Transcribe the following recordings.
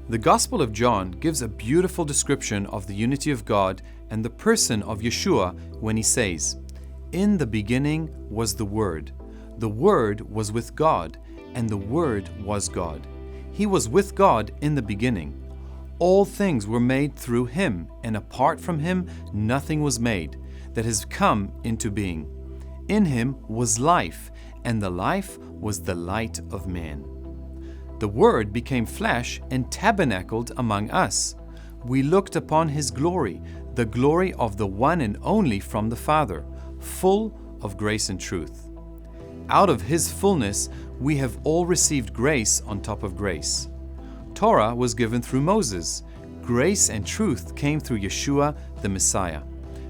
The Gospel of John gives a beautiful description of the unity of God and the person of Yeshua when he says, "In the beginning was the Word. The Word was with God, and the Word was God. He was with God in the beginning. All things were made through him, and apart from him nothing was made that has come into being. In him was life, and the life was the light of man. The Word became flesh and tabernacled among us. We looked upon his glory, the glory of the one and only from the Father, full of grace and truth. Out of his fullness we have all received grace on top of grace. Torah was given through Moses. Grace and truth came through Yeshua, the Messiah.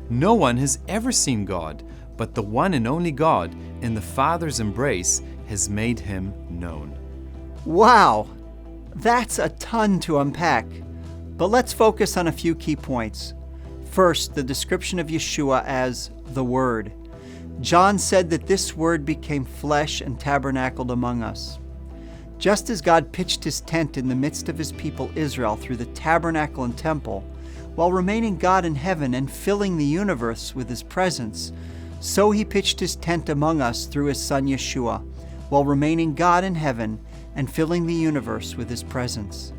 No one has ever seen God, but the one and only God in the Father's embrace has made him known." Wow! That's a ton to unpack. But let's focus on a few key points. First, the description of Yeshua as the Word. John said that this Word became flesh and tabernacled among us. Just as God pitched his tent in the midst of his people Israel through the tabernacle and temple, while remaining God in heaven and filling the universe with his presence, so he pitched his tent among us through his Son Yeshua, while remaining God in heaven and filling the universe with his presence.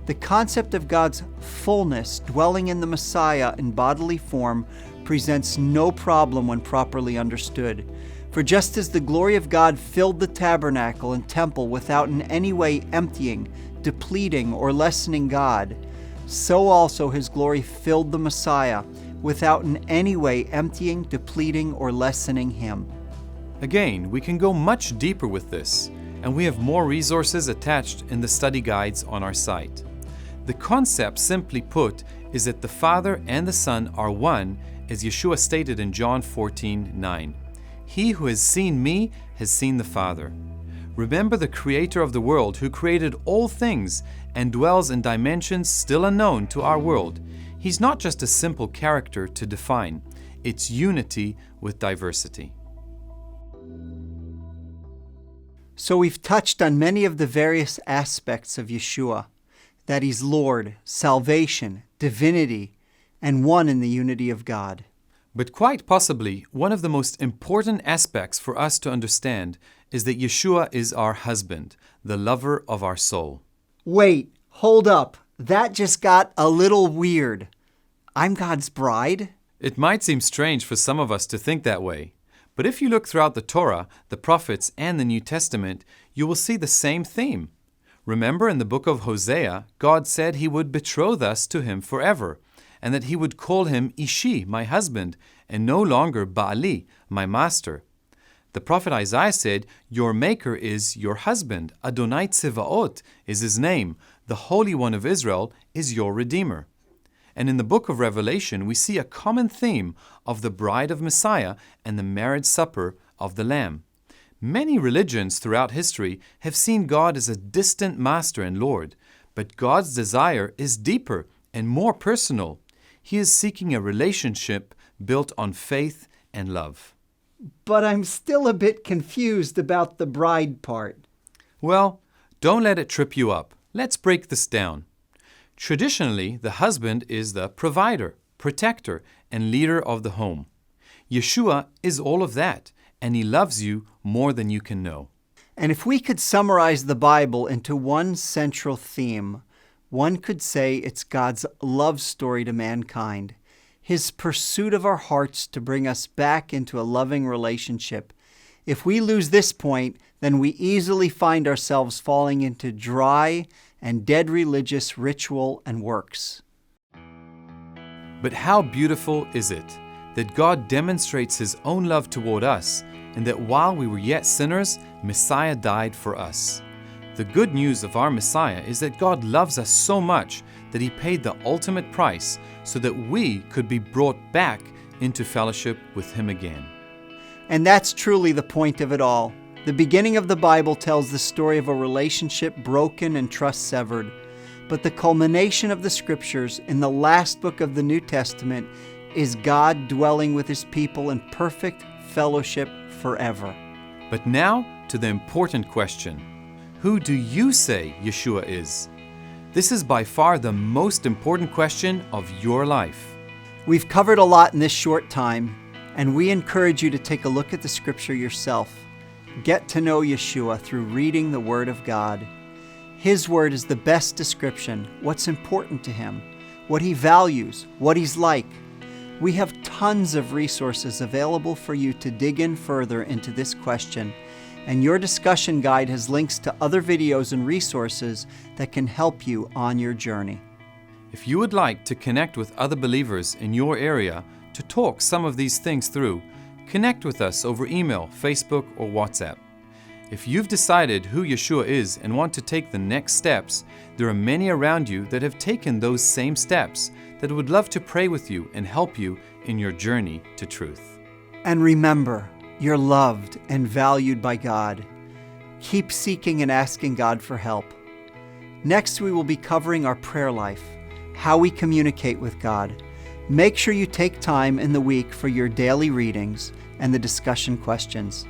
The concept of God's fullness dwelling in the Messiah in bodily form presents no problem when properly understood. For just as the glory of God filled the tabernacle and temple without in any way emptying, depleting, or lessening God, so also his glory filled the Messiah without in any way emptying, depleting, or lessening him. Again, we can go much deeper with this, and we have more resources attached in the study guides on our site. The concept, simply put, is that the Father and the Son are one, as Yeshua stated in John 14:9. "He who has seen me has seen the Father." Remember the Creator of the world who created all things and dwells in dimensions still unknown to our world. He's not just a simple character to define. It's unity with diversity. So we've touched on many of the various aspects of Yeshua, that he's Lord, salvation, divinity, and one in the unity of God. But quite possibly, one of the most important aspects for us to understand is that Yeshua is our husband, the lover of our soul. Wait, hold up. That just got a little weird. I'm God's bride? It might seem strange for some of us to think that way, but if you look throughout the Torah, the prophets, and the New Testament, you will see the same theme. Remember in the book of Hosea, God said he would betroth us to him forever, and that he would call him Ishi, my husband, and no longer Baali, my master. The prophet Isaiah said, "Your maker is your husband. Adonai Tsevaot is his name. The Holy One of Israel is your Redeemer." And in the book of Revelation, we see a common theme of the bride of Messiah and the marriage supper of the Lamb. Many religions throughout history have seen God as a distant master and Lord, but God's desire is deeper and more personal. He is seeking a relationship built on faith and love. But I'm still a bit confused about the bride part. Well, don't let it trip you up. Let's break this down. Traditionally, the husband is the provider, protector, and leader of the home. Yeshua is all of that, and he loves you more than you can know. And if we could summarize the Bible into one central theme, one could say it's God's love story to mankind, his pursuit of our hearts to bring us back into a loving relationship. If we lose this point, then we easily find ourselves falling into dry and dead religious ritual and works. But how beautiful is it that God demonstrates his own love toward us, and that while we were yet sinners, Messiah died for us. The good news of our Messiah is that God loves us so much that he paid the ultimate price so that we could be brought back into fellowship with him again. And that's truly the point of it all. The beginning of the Bible tells the story of a relationship broken and trust severed. But the culmination of the Scriptures in the last book of the New Testament is God dwelling with his people in perfect fellowship forever. But now to the important question. Who do you say Yeshua is? This is by far the most important question of your life. We've covered a lot in this short time, and we encourage you to take a look at the scripture yourself. Get to know Yeshua through reading the Word of God. His Word is the best description, what's important to Him, what He values, what He's like. We have tons of resources available for you to dig in further into this question, and your discussion guide has links to other videos and resources that can help you on your journey. If you would like to connect with other believers in your area to talk some of these things through, connect with us over email, Facebook, or WhatsApp. If you've decided who Yeshua is and want to take the next steps, there are many around you that have taken those same steps that would love to pray with you and help you in your journey to truth. And remember, you're loved and valued by God. Keep seeking and asking God for help. Next, we will be covering our prayer life, how we communicate with God. Make sure you take time in the week for your daily readings and the discussion questions.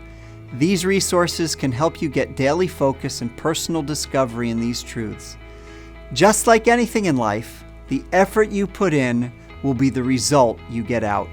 These resources can help you get daily focus and personal discovery in these truths. Just like anything in life, the effort you put in will be the result you get out.